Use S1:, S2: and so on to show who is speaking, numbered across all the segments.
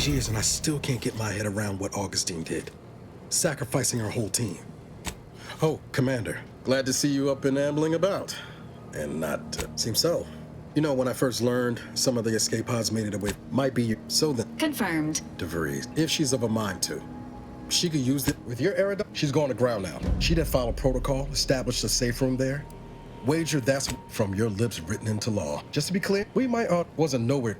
S1: these years and I still can't get my head around what Augustine did. Sacrificing her whole team. Oh, Commander, glad to see you up and ambling about. And not, seems so. You know, when I first learned some of the escape pods made it away, might be so that...
S2: Confirmed.
S1: DeVries, if she's of a mind to. She could use it. With your erudite, she's going to ground now. She did follow protocol, established a safe room there. Wager that's from your lips written into law. Just to be clear, we might wasn't nowhere.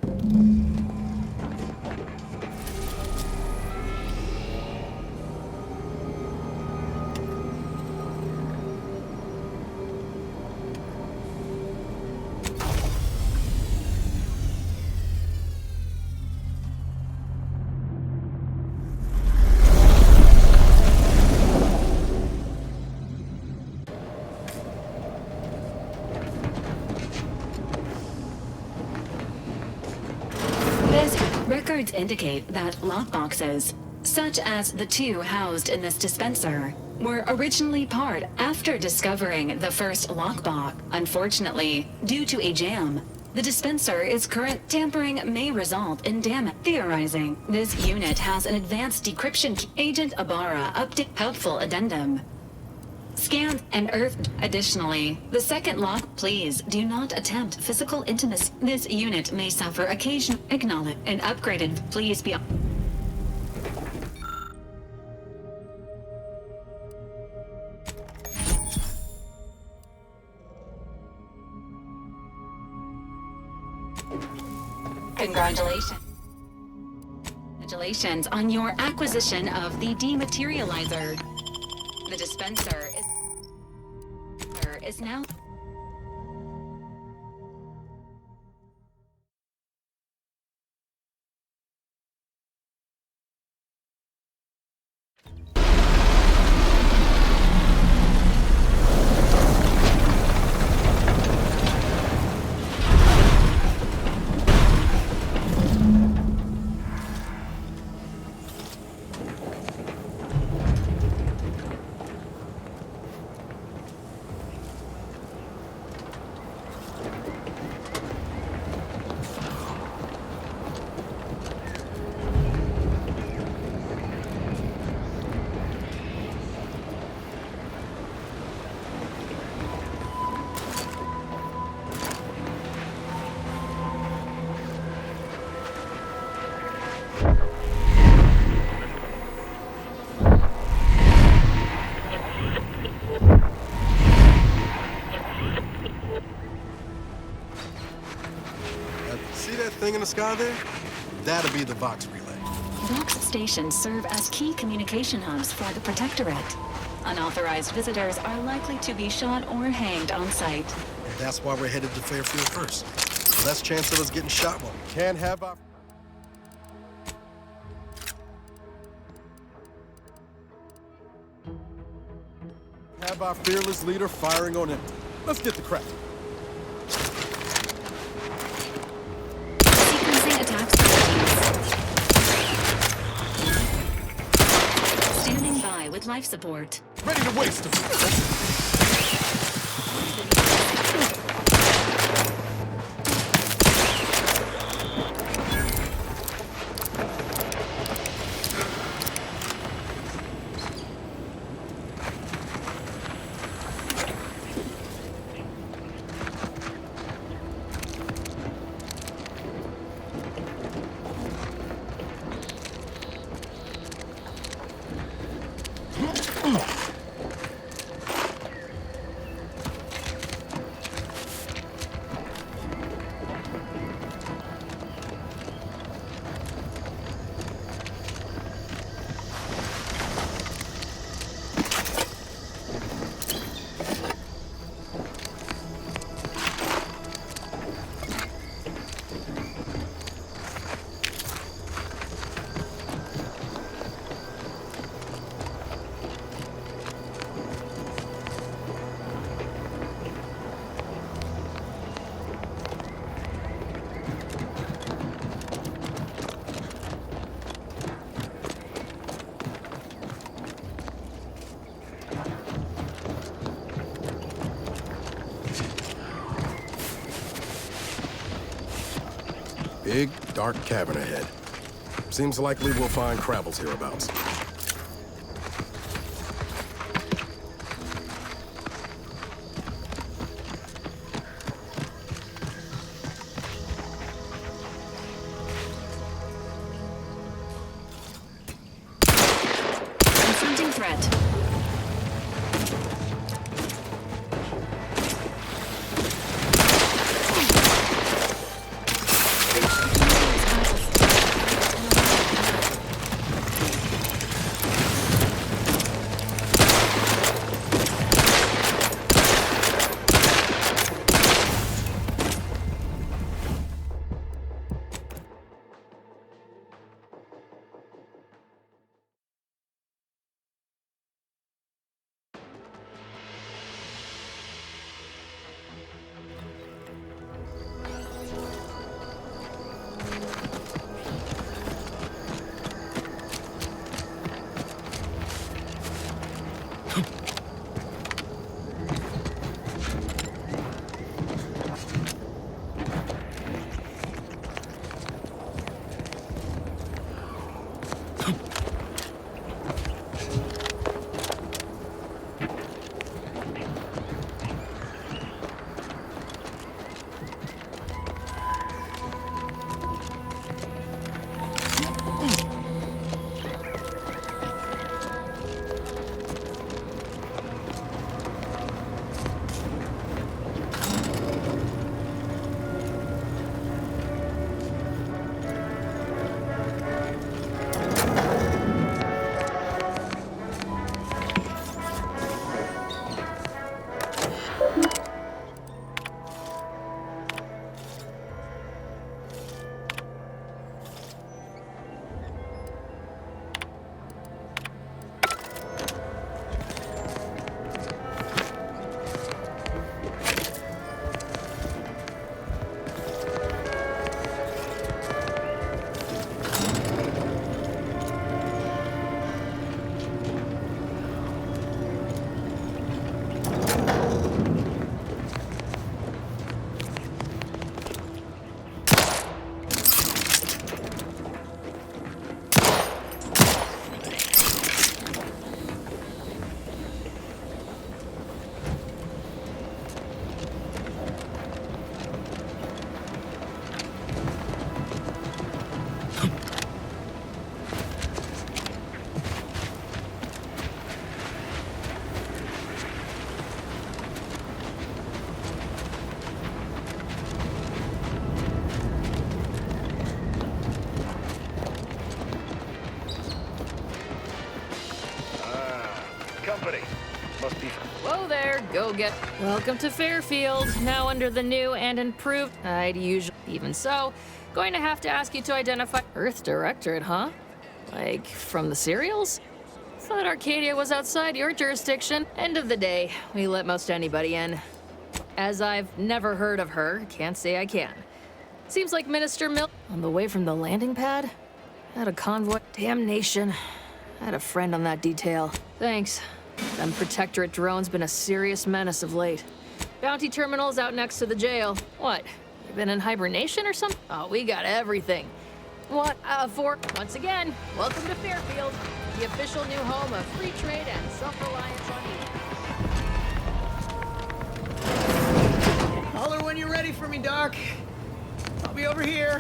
S2: Records indicate that lockboxes, such as the two housed in this dispenser, were originally part after discovering the first lockbox. Unfortunately, due to a jam, the dispenser is current tampering may result in damage. Theorizing, this unit has an advanced decryption key. Agent Ibarra update helpful addendum. Scanned and earthed. Additionally, the second lock, please do not attempt physical intimacy. This unit may suffer occasional. Acknowledge and upgraded. Please be. Congratulations. Congratulations on your acquisition of the dematerializer. The dispenser is now.
S1: See that thing in the sky there? That'll be the Vox relay.
S2: Vox stations serve as key communication hubs for the Protectorate. Unauthorized visitors are likely to be shot or hanged on site.
S1: And that's why we're headed to Fairfield first. Less chance of us getting shot while we can't have our fearless leader firing on empty. Let's get the crap.
S2: Sequencing attack strategies. Standing by with life support.
S1: Ready to waste them. Big, dark cavern ahead. Seems likely we'll find Crabbles hereabouts.
S2: Confronting threat.
S3: Whoa there, go get. Welcome to Fairfield, now under the new and improved. I'd usually, even so, going to have to ask you to identify Earth Directorate, huh? Like from the serials? Thought Arcadia was outside your jurisdiction. End of the day, we let most anybody in. As I've never heard of her, can't say I can. Seems like Minister Mill on the way from the landing pad. Had a convoy. Damnation. Had a friend on that detail. Thanks. Them Protectorate drones been a serious menace of late. Bounty terminal's out next to the jail. What? You been in hibernation or something? Oh, we got everything. What for? Once again, welcome to Fairfield, the official new home of free trade and self-reliance on you.
S4: Holler when you're ready for me, Doc. I'll be over here.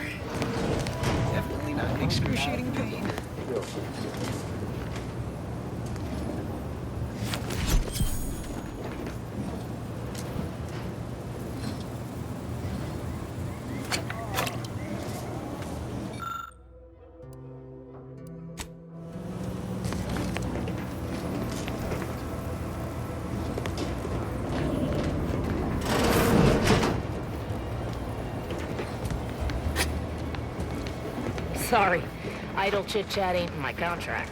S4: Definitely not in excruciating pain.
S5: Sorry, idle chit-chat ain't in my contract.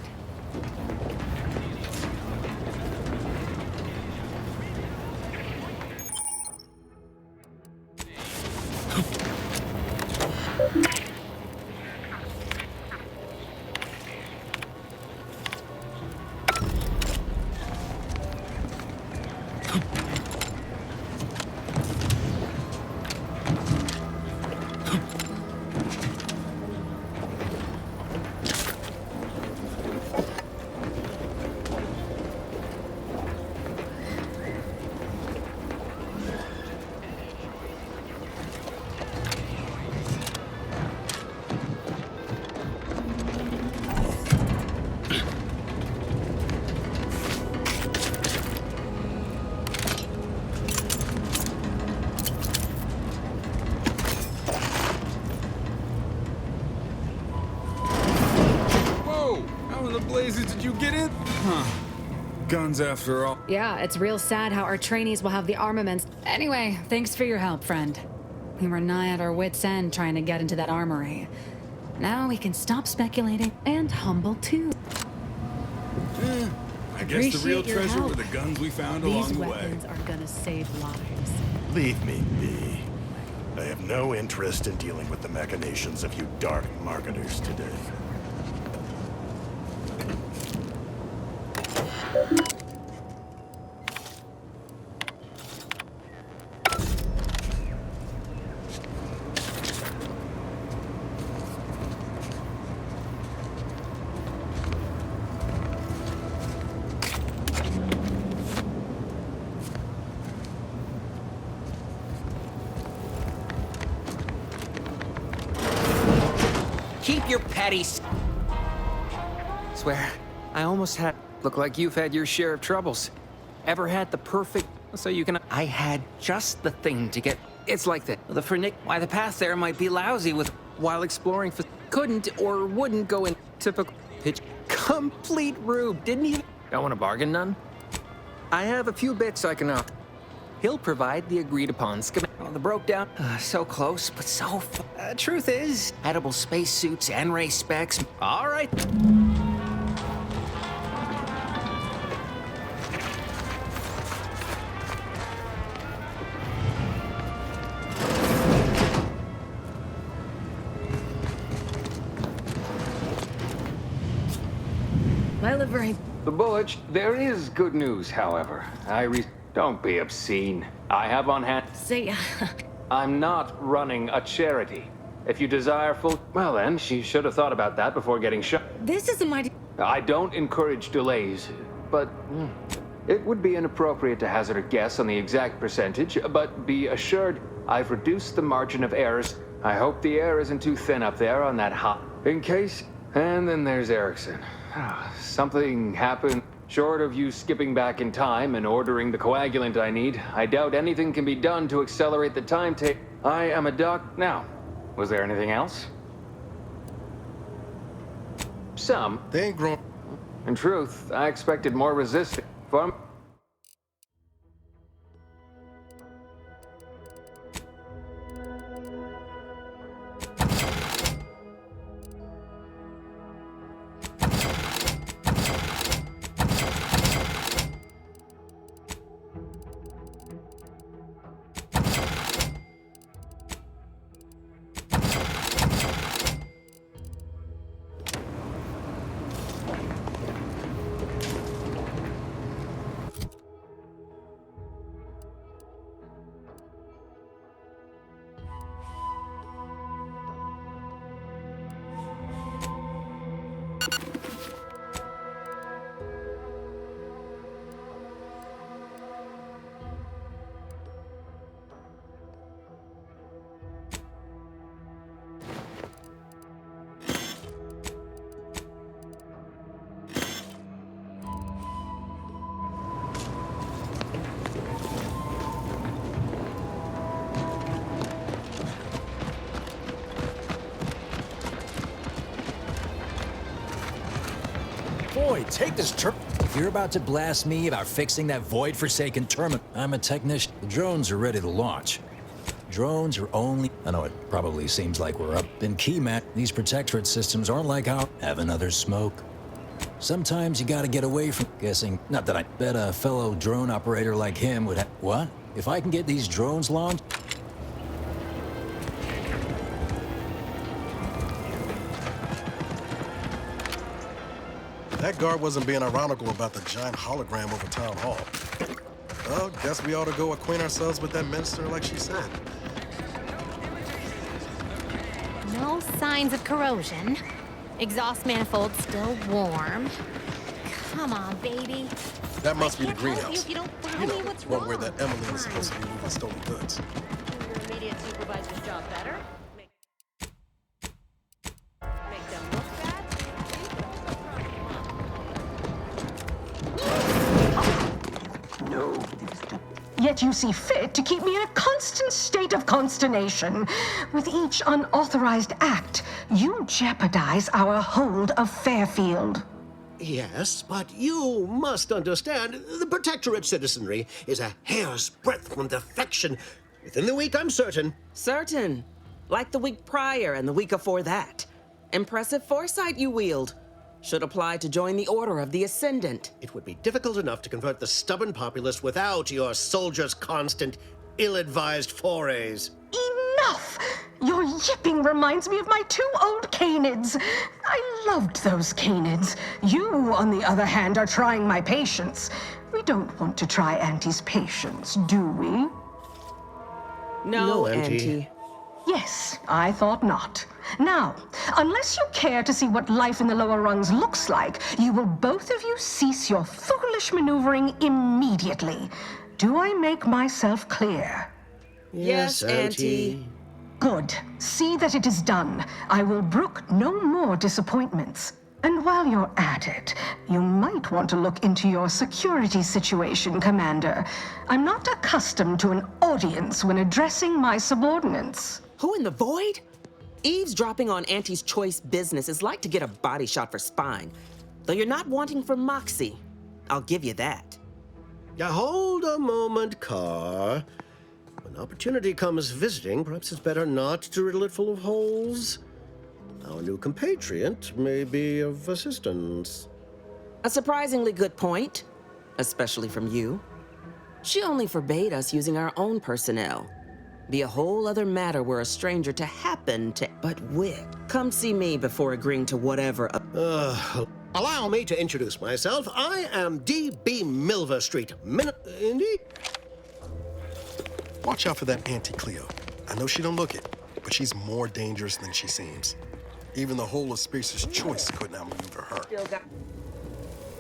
S6: Guns after all.
S2: Yeah, it's real sad how our trainees will have the armaments. Anyway, thanks for your help, friend. We were nigh at our wits' end trying to get into that armory. Now we can stop speculating and humble too.
S6: I guess the real
S2: Appreciate your
S6: treasure
S2: help.
S6: were the guns we found
S2: These
S6: along the way.
S2: weapons are gonna save lives.
S7: Leave me be. I have no interest in dealing with the machinations of you dark marketers today.
S8: Keep your petty Swear, I almost had... Look like you've had your share of troubles. Ever had the perfect... So you can... I had just the thing to get... It's like that. The Fernic... Why, the path there might be lousy with... While exploring for... Couldn't or wouldn't go in... Typical... Pitch... Complete rube. Didn't even... Don't want to bargain none? I have a few bits I can... He'll provide the agreed-upon schematic. Oh, the broke down. So close, but so... truth is... Edible spacesuits and race specs. All right.
S2: My livery.
S9: The Bullet, there is good news, however. Don't be obscene. I have on hand...
S2: Say,
S9: I'm not running a charity. If you desire full... Well then, she should have thought about that before getting shot.
S2: this isn't my...
S9: I don't encourage delays, but... It would be inappropriate to hazard a guess on the exact percentage, but be assured, I've reduced the margin of errors. I hope the air isn't too thin up there on that hot... In case... And then there's Erickson. Something happened. Short of you skipping back in time and ordering the coagulant I need, I doubt anything can be done to accelerate the timetable. I am a doc... Now, was there anything else? Some.
S1: They ain't grown.
S9: In truth, I expected more resistance from...
S10: Boy, take this If you're about to blast me about fixing that void-forsaken terminal, I'm a technician. The drones are ready to launch. Drones are only... I know it probably seems like we're up in Keymat. These protectorate systems aren't like our... Have another smoke. Sometimes you gotta get away from guessing. Not that I bet a fellow drone operator like him would have... What? If I can get these drones launched...
S1: That guard wasn't being ironical about the giant hologram over Town Hall. Well, guess we ought to go acquaint ourselves with that minister like she said.
S5: No signs of corrosion. Exhaust manifold still warm. Come on, baby.
S1: That must be the
S5: I can't help you
S1: greenhouse.
S5: if you don't tell
S1: You
S5: me
S1: know,
S5: what's
S1: one
S5: wrong.
S1: where that Emily is
S5: Fine.
S1: supposed to be moving stolen goods.
S5: Do your immediate supervisor's job better. Make them look bad.
S11: Yet you see fit to keep me in a constant state of consternation. With each unauthorized act, you jeopardize our hold of Fairfield.
S12: Yes, but you must understand, the Protectorate citizenry is a hair's breadth from defection. Within the week, I'm certain.
S13: Certain. Like the week prior and the week before that. Impressive foresight you wield. Should apply to join the Order of the Ascendant.
S12: It would be difficult enough to convert the stubborn populace without your soldiers' constant, ill-advised forays.
S11: Enough! Your yipping reminds me of my 2 old canids. I loved those canids. You, on the other hand, are trying my patience. We don't want to try Auntie's patience, do we?
S13: No,
S12: Auntie.
S13: Auntie.
S11: Yes, I thought not. Now, unless you care to see what life in the lower rungs looks like, you will both of you cease your foolish maneuvering immediately. Do I make myself clear?
S13: Yes, Auntie.
S11: Good. See that it is done. I will brook no more disappointments. And while you're at it, you might want to look into your security situation, Commander. I'm not accustomed to an audience when addressing my subordinates.
S13: Who in the void? Eavesdropping on Auntie's choice business is like to get a body shot for spying. Though you're not wanting for moxie. I'll give you that.
S12: Now, hold a moment, Carr. When opportunity comes visiting, perhaps it's better not to riddle it full of holes. Our new compatriot may be of assistance.
S13: A surprisingly good point, especially from you. She only forbade us using our own personnel. Be a whole other matter were a stranger to happen to, but wit. Come see me before agreeing to whatever.
S12: Allow me to introduce myself. I am D.B. Milver Street. Indy?
S1: Watch out for that Auntie Cleo. I know she don't look it, but she's more dangerous than she seems. Even the whole of Spacer's Choice couldn't outmaneuver her.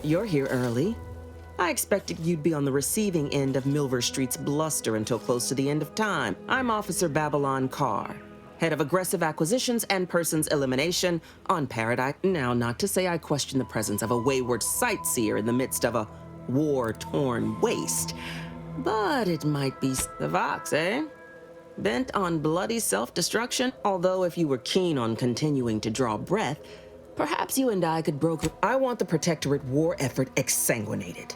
S13: You're here early. I expected you'd be on the receiving end of Milver Street's bluster until close to the end of time. I'm Officer Babylon Carr, head of aggressive acquisitions and persons elimination on Paradise. Now, not to say I question the presence of a wayward sightseer in the midst of a war-torn waste, but it might be the Vox, eh? Bent on bloody self-destruction? Although if you were keen on continuing to draw breath, perhaps you and I could broker. I want the Protectorate war effort exsanguinated.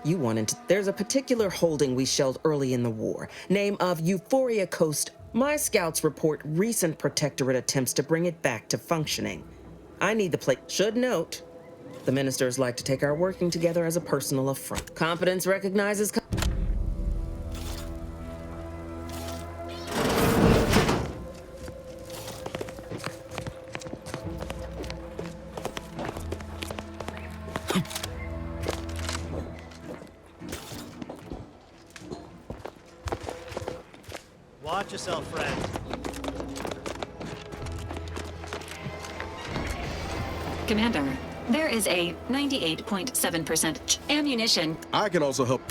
S13: You wanted to. There's a particular holding we shelled early in the war, name of Euphoria Coast. My scouts report recent Protectorate attempts to bring it back to functioning. I need the place. Should note, the ministers like to take our working together as a personal affront. Competence recognizes.
S4: Watch yourself, friend.
S2: Commander, there is a 98.7% ammunition.
S1: I can also help.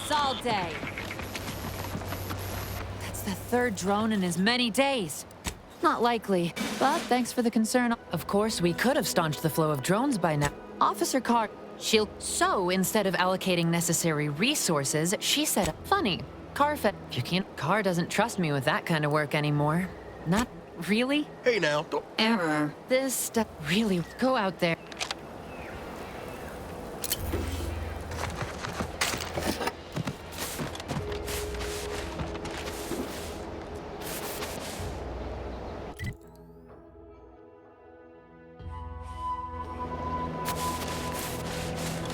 S14: All day. That's the third drone in as many days. Not likely, but thanks for the concern. Of course, we could have staunched the flow of drones by now. Officer Carr, She'll. So instead of allocating necessary resources, she said, funny, you can't. Car doesn't trust me with that kind of work anymore. Not really?
S1: Hey now, don't...
S2: Error.
S14: This stuff really. Go out there.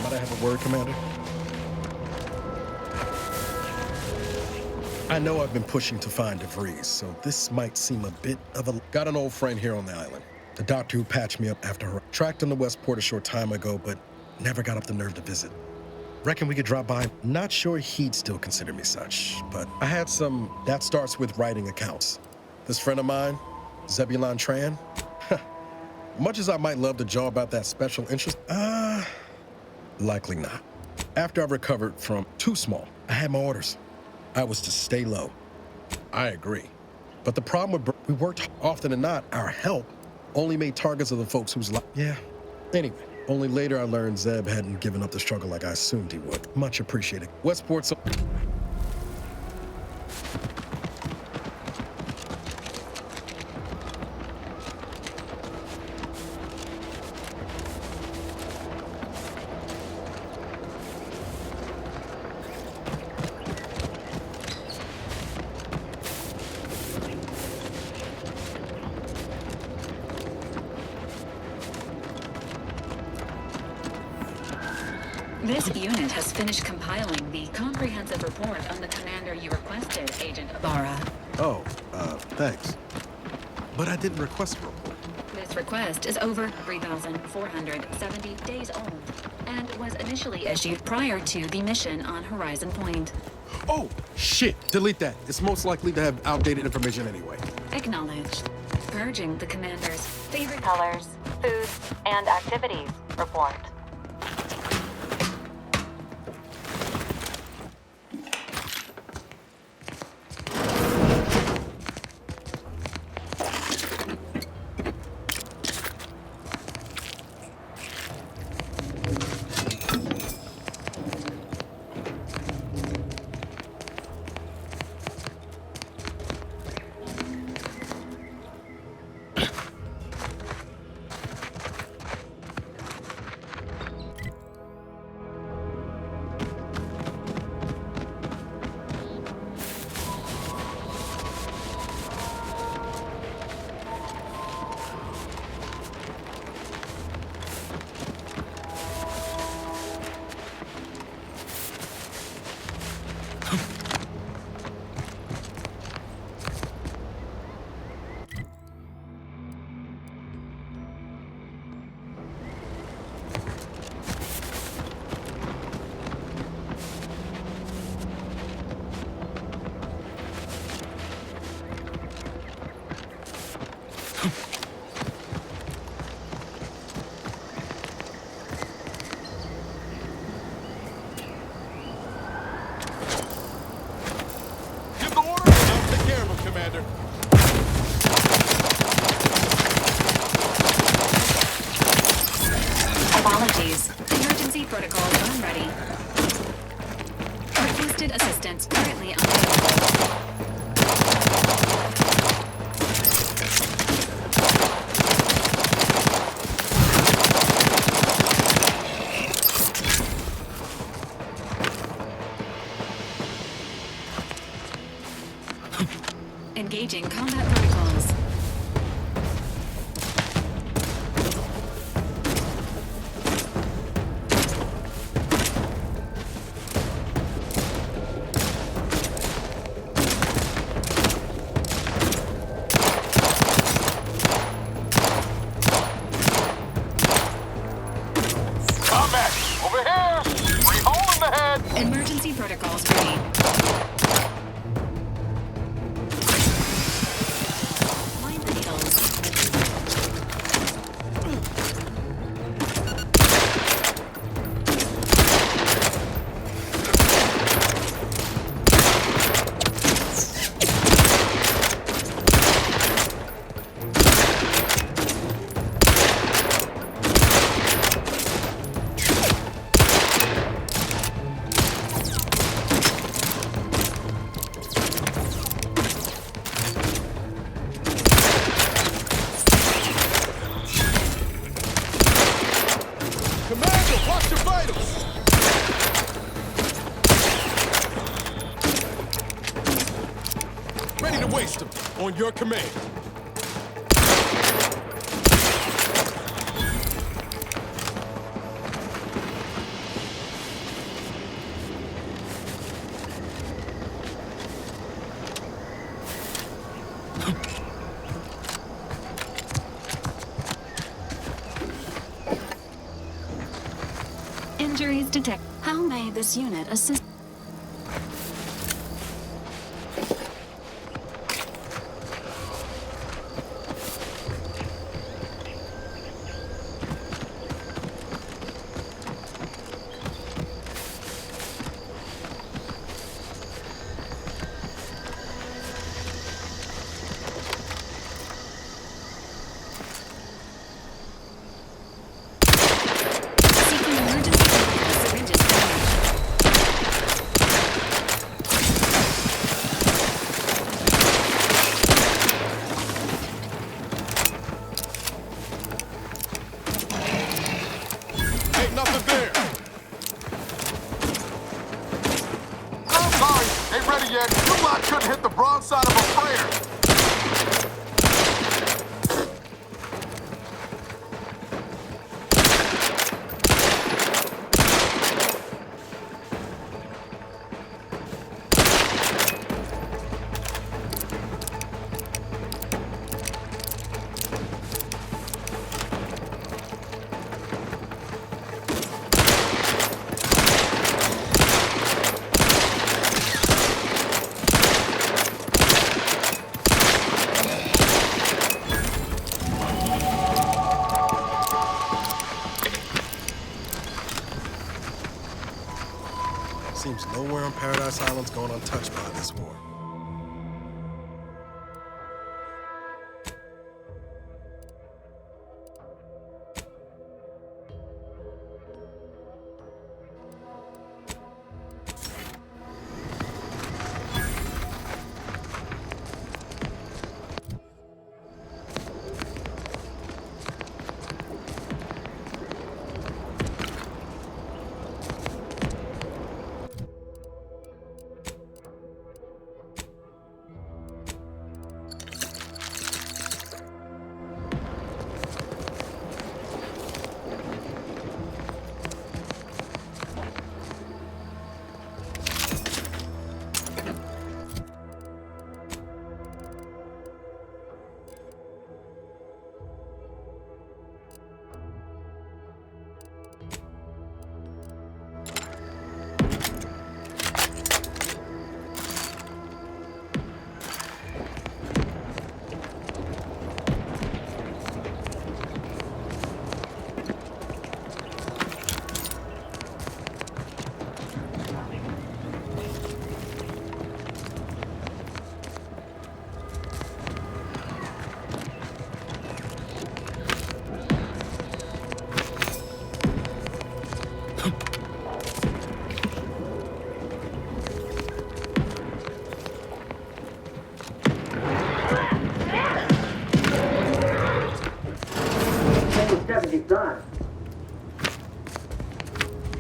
S1: Might I have a word, Commander? I know I've been pushing to find DeVries, so this might seem a bit of a... Got an old friend here on the island. The doctor who patched me up after her. Tracked him to Westport a short time ago, but never got up the nerve to visit. Reckon we could drop by. Not sure he'd still consider me such, but I had some... That starts with writing accounts. This friend of mine, Zebulon Tran, much as I might love to jaw about that special interest, likely not. After I recovered from too small, I had my orders. I was to stay low. I agree. But the problem with we worked often than not, our help only made targets of the folks whose life. Yeah. Anyway, only later I learned Zeb hadn't given up the struggle like I assumed he would. Much appreciated. Westport's...
S2: This unit has finished compiling the comprehensive report on the commander you requested, Agent Ibarra.
S1: Oh, thanks. But I didn't request a report.
S2: This request is over 3,470 days old and was initially issued prior to the mission on Horizon Point.
S1: Oh, shit! Delete that. It's most likely to have outdated information anyway.
S2: Acknowledged. Purging the commander's favorite
S15: Colors, foods, and activities report.
S2: Apologies. Emergency protocols are ready. Requested assistance currently unavailable. Engaging combat protocols. Emergency protocols ready.
S1: vitals! Ready to waste them. On your command.
S2: Injuries detected. How may this unit assist? Seeking emergency syringes damaged.
S1: Ain't nothing there.
S16: I'm sorry, ain't ready yet. You lot couldn't hit the broadside of a prayer.
S1: Seems nowhere on Paradise Island's gone untouched by this war.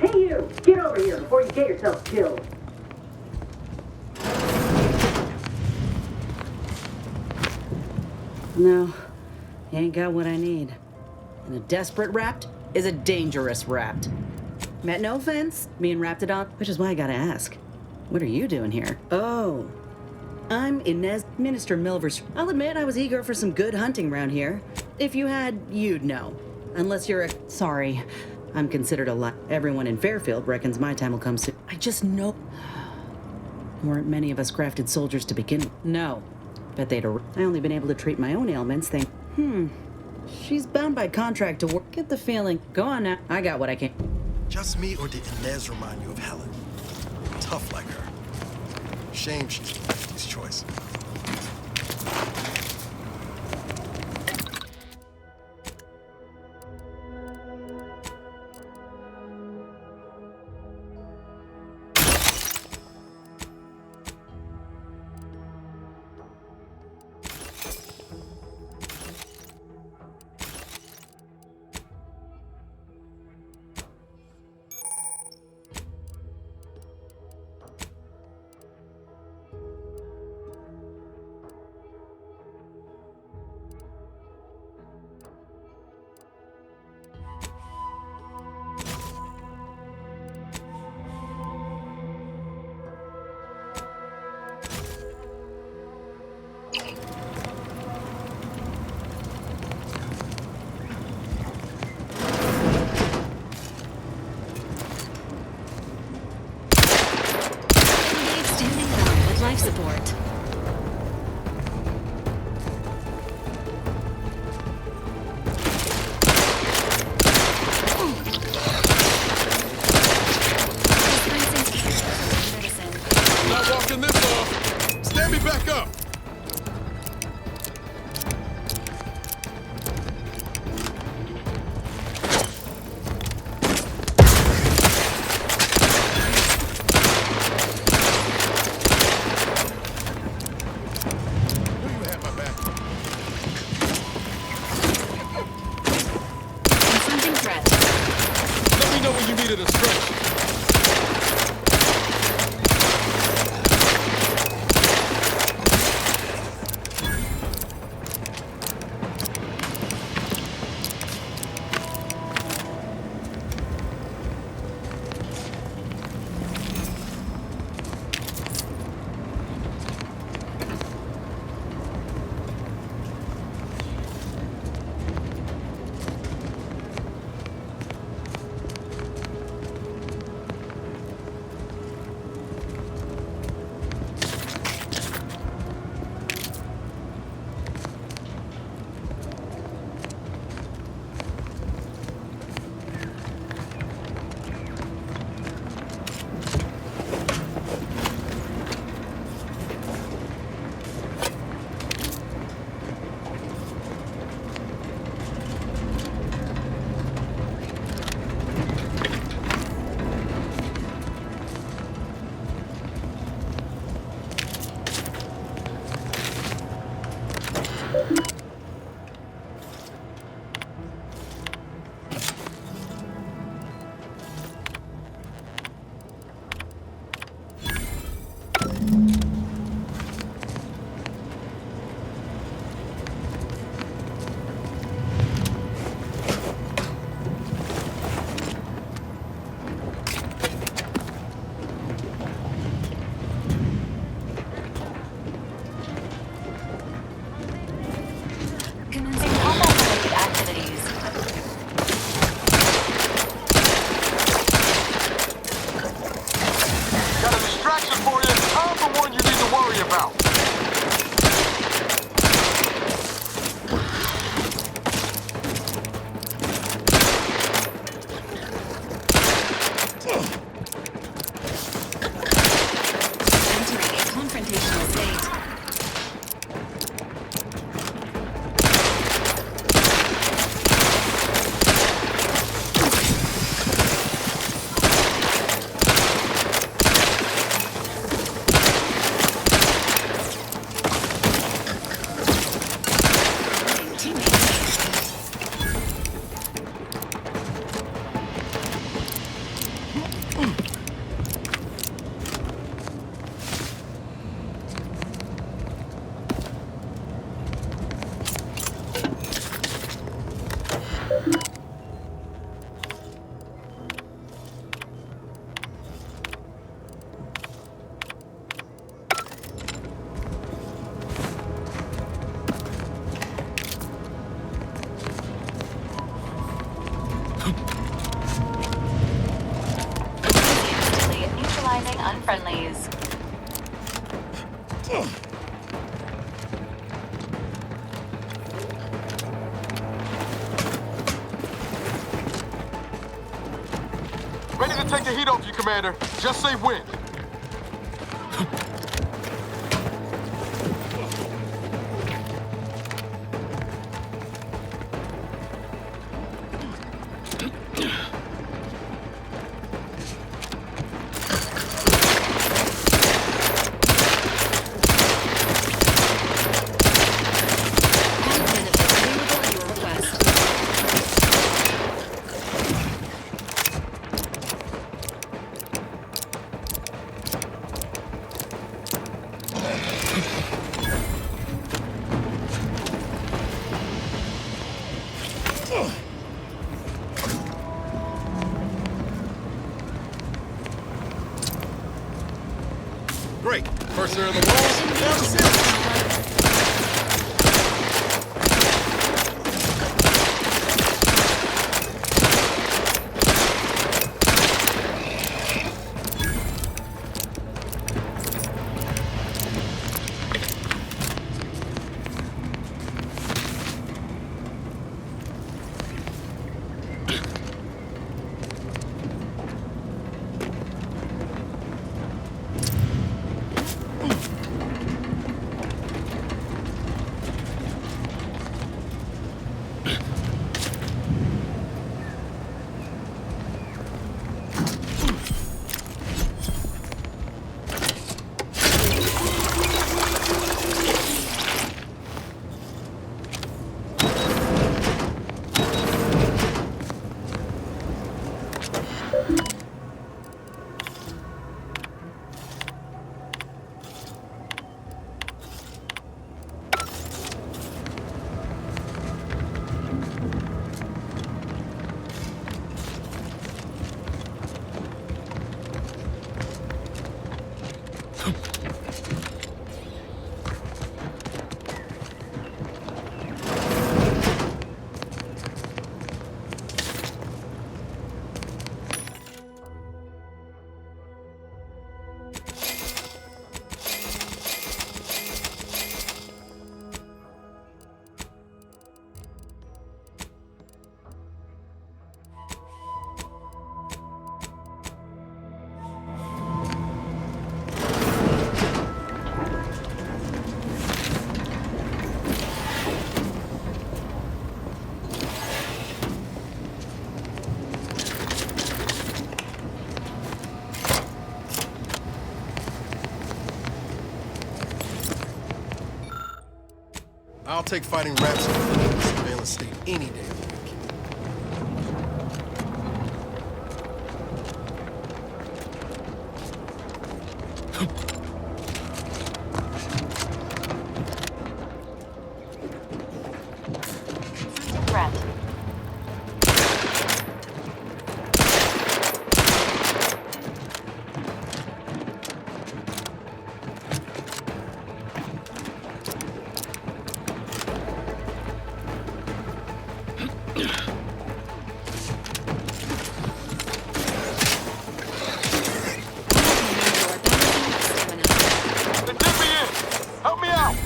S17: Hey you! Get over here before you get yourself killed!
S18: No, you ain't got what I need. And a desperate rapt is a dangerous rapt. Met no offense, being rapted on, which is why I gotta ask. What are you doing here? Oh, I'm Inez, Minister Milvers. I'll admit I was eager for some good hunting around here. If you had, you'd know. Unless you're a... Sorry, I'm considered a lot. Everyone in Fairfield reckons my time will come soon. I just know... Weren't many of us crafted soldiers to begin with. No. Bet they'd... I only been able to treat my own ailments, She's bound by contract to work. Get the feeling. Go on now. I got what I can.
S1: Just me, or did Inez remind you of Helen? Tough like her. Shame she's Lefty's choice.
S15: friendlies.
S16: Ready to take the heat off you, Commander. Just say when.
S1: Great. First air of the walls. Now the series. I'll take fighting raps in the surveillance state any day of the week.
S15: Threat.
S16: They did me in. Help me out.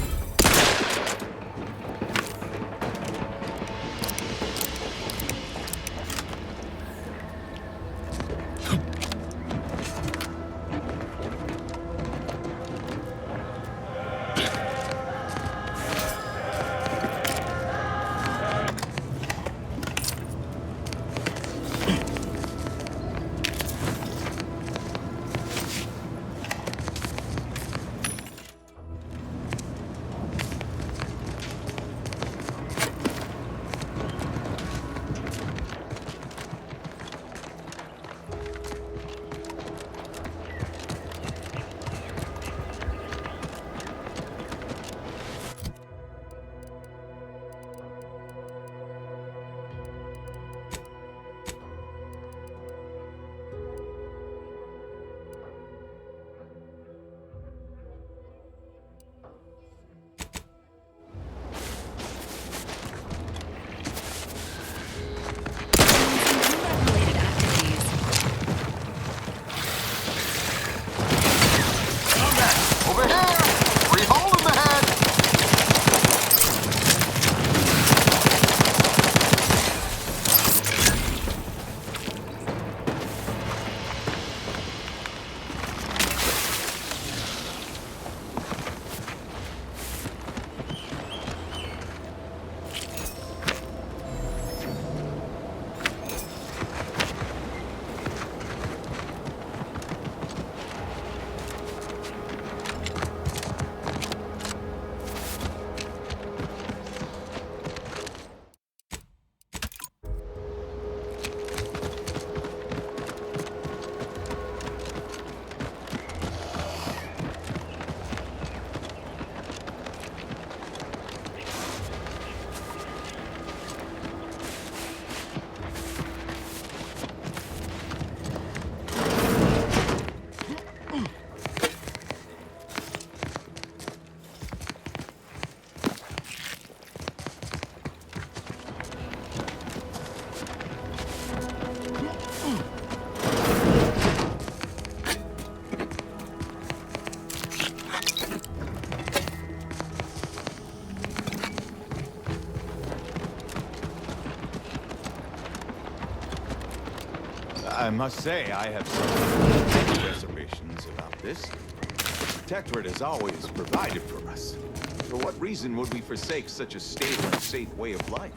S19: I must say, I have some reservations about this. The Protectorate has always provided for us. For what reason would we forsake such a stable and safe way of life?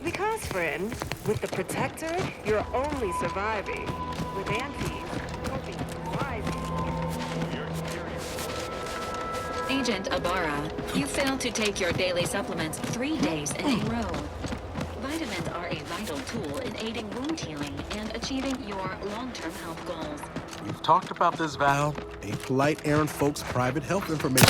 S20: Because, friend, with the Protectorate, you're only surviving. With Auntie, you'll be thriving.
S2: Agent Ibarra, you failed to take your daily supplements 3 days in a row. Vitamins are a vital tool in aiding wound healing and achieving your long-term health goals.
S1: We've talked about this, Val. A polite errand folks' private health information.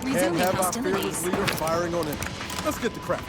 S2: Resuming
S1: Have our
S2: hostilities.
S1: fearless leader firing on it. Let's get the crap.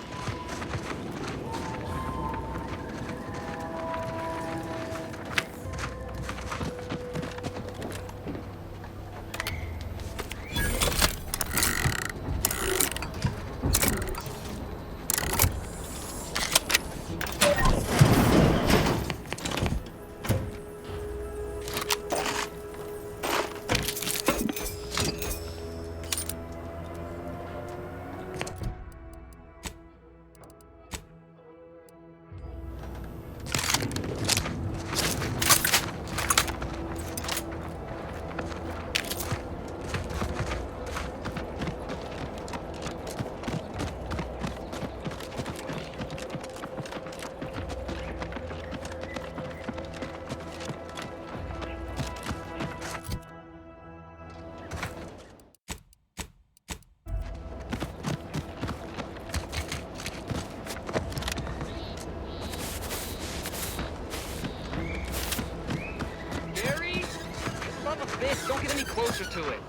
S21: Don't get any closer to it.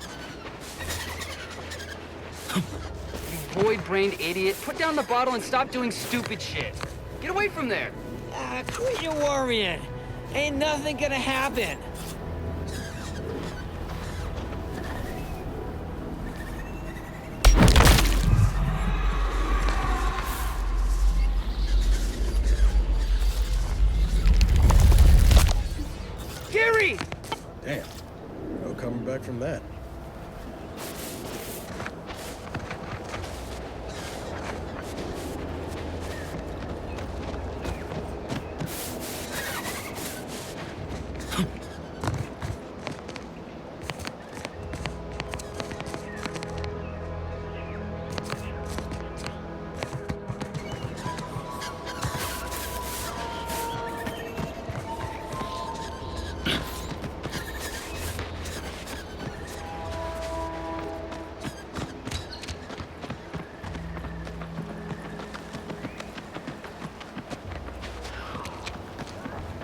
S21: You void-brained idiot. Put down the bottle and stop doing stupid shit. Get away from there.
S4: Quit your worrying. Ain't nothing gonna happen.
S21: Gary!
S1: Damn. No coming back from that.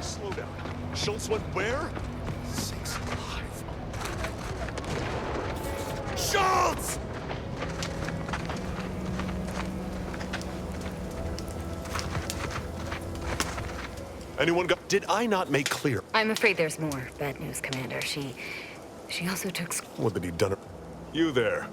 S7: Slow down. Schultz went where? Sakes alive. Schultz! Anyone got... Did I not make clear?
S20: I'm afraid there's more bad news, Commander. She also took...
S7: What had he done? You there.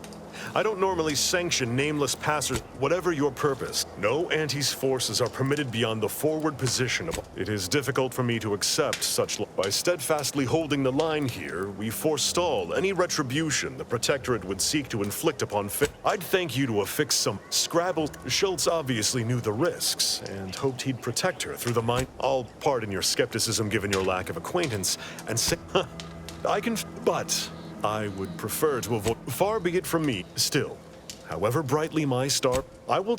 S7: I don't normally sanction nameless passers, whatever your purpose. No Auntie's forces are permitted beyond the forward position of... It is difficult for me to accept such... By steadfastly holding the line here, we forestall any retribution the Protectorate would seek to inflict upon... I'd thank you to affix some scrabble. Schultz obviously knew the risks, and hoped he'd protect her through the mind... I'll pardon your skepticism given your lack of acquaintance, and say... I can... But... I would prefer to avoid... Far be it from me, still. However brightly my star... I will...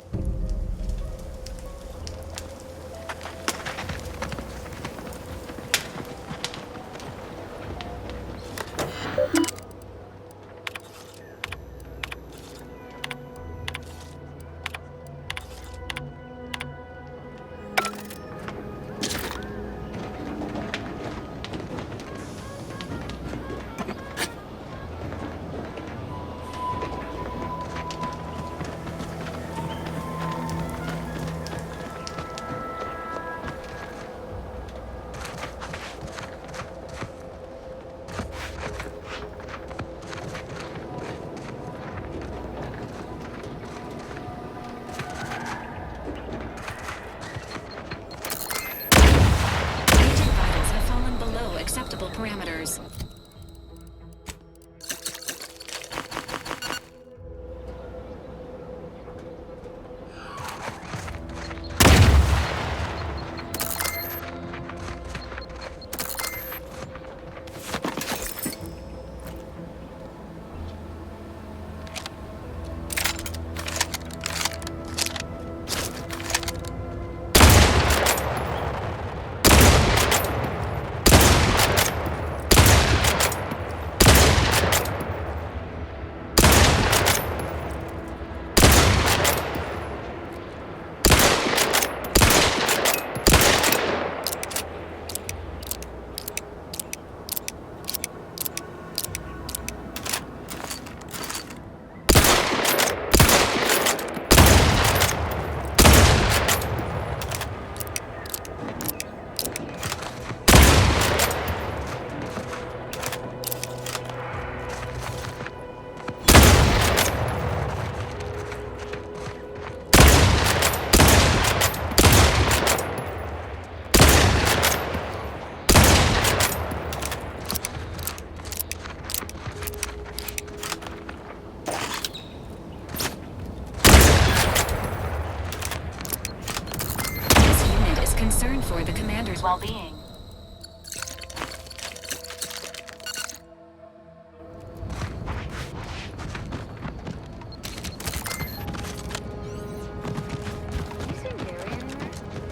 S2: the commander's
S15: well-being.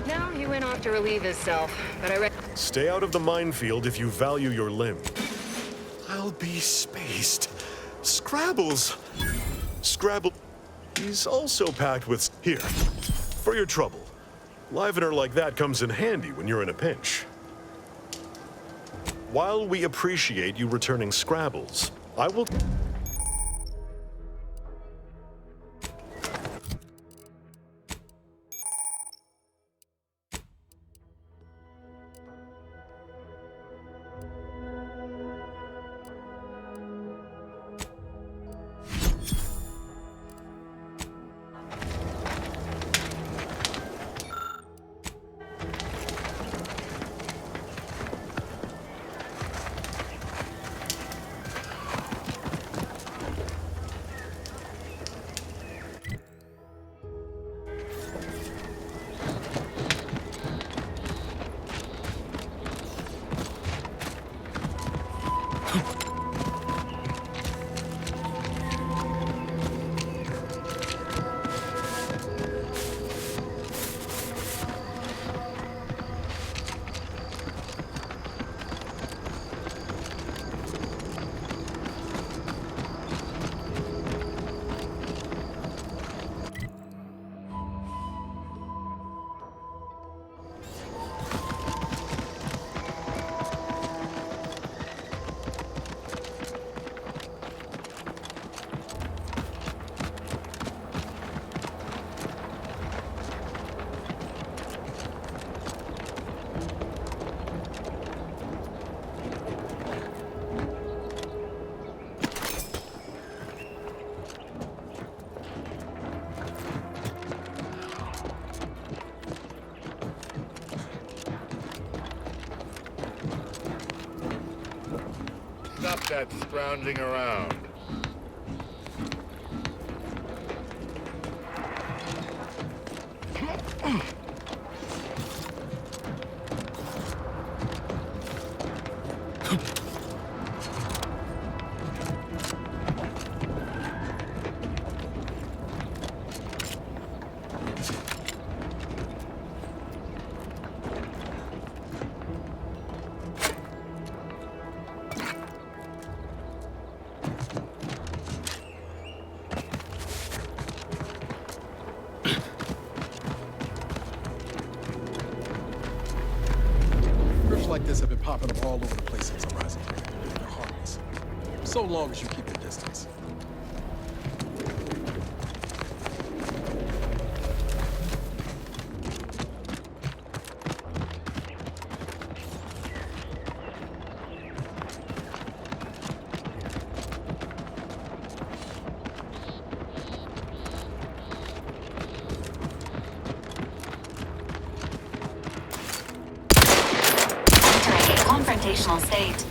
S21: No, he went off to relieve himself, but I
S7: Stay out of the minefield if you value your limb. I'll be spaced. Scrabbles. Scrabble. He's also packed with... Here, for your trouble. Livener like that comes in handy when you're in a pinch. While we appreciate you returning Scrabbles, I will...
S16: Stop that scrounging around.
S1: Grips like this have been popping up all over the place since I'm rising. They're harmless. So long as you keep your distance.
S2: Confrontational state.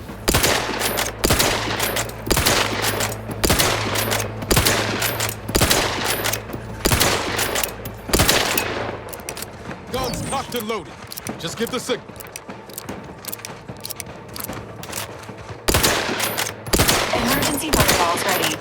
S6: Guns cocked and loaded. Just get the signal.
S2: Emergency protocols ready.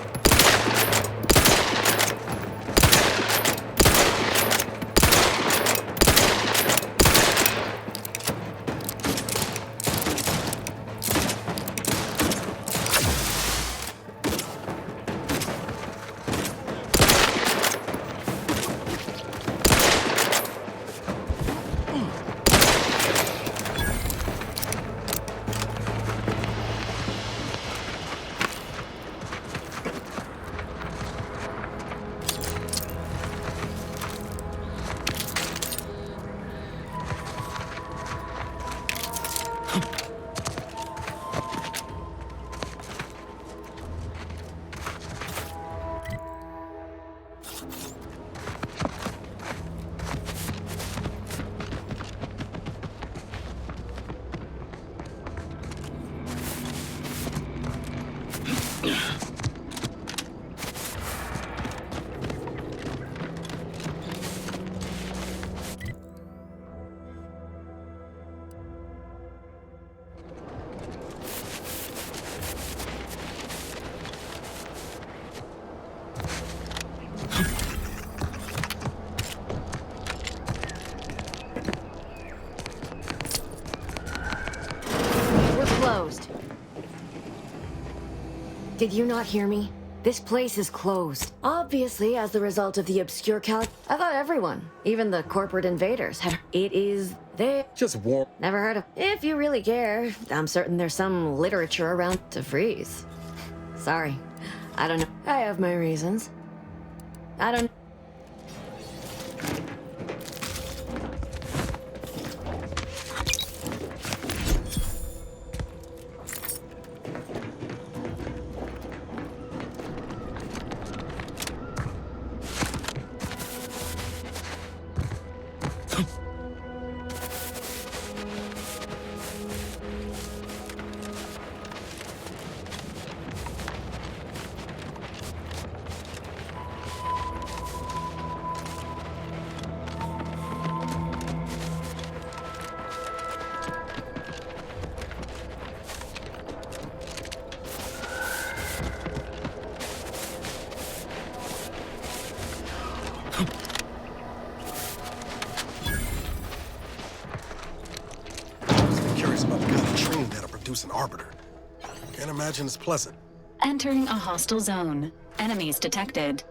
S3: Did you not hear me? This place is closed. Obviously, as the result of the obscure I thought everyone, even the corporate invaders, had. It is there.
S1: Just warm.
S3: Never heard of. If you really care, I'm certain there's some literature around to freeze. Sorry. I don't know. I have my reasons. I don't.
S1: About the kind of train that'll produce an arbiter. Can't imagine it's pleasant.
S2: Entering a hostile zone. Enemies detected.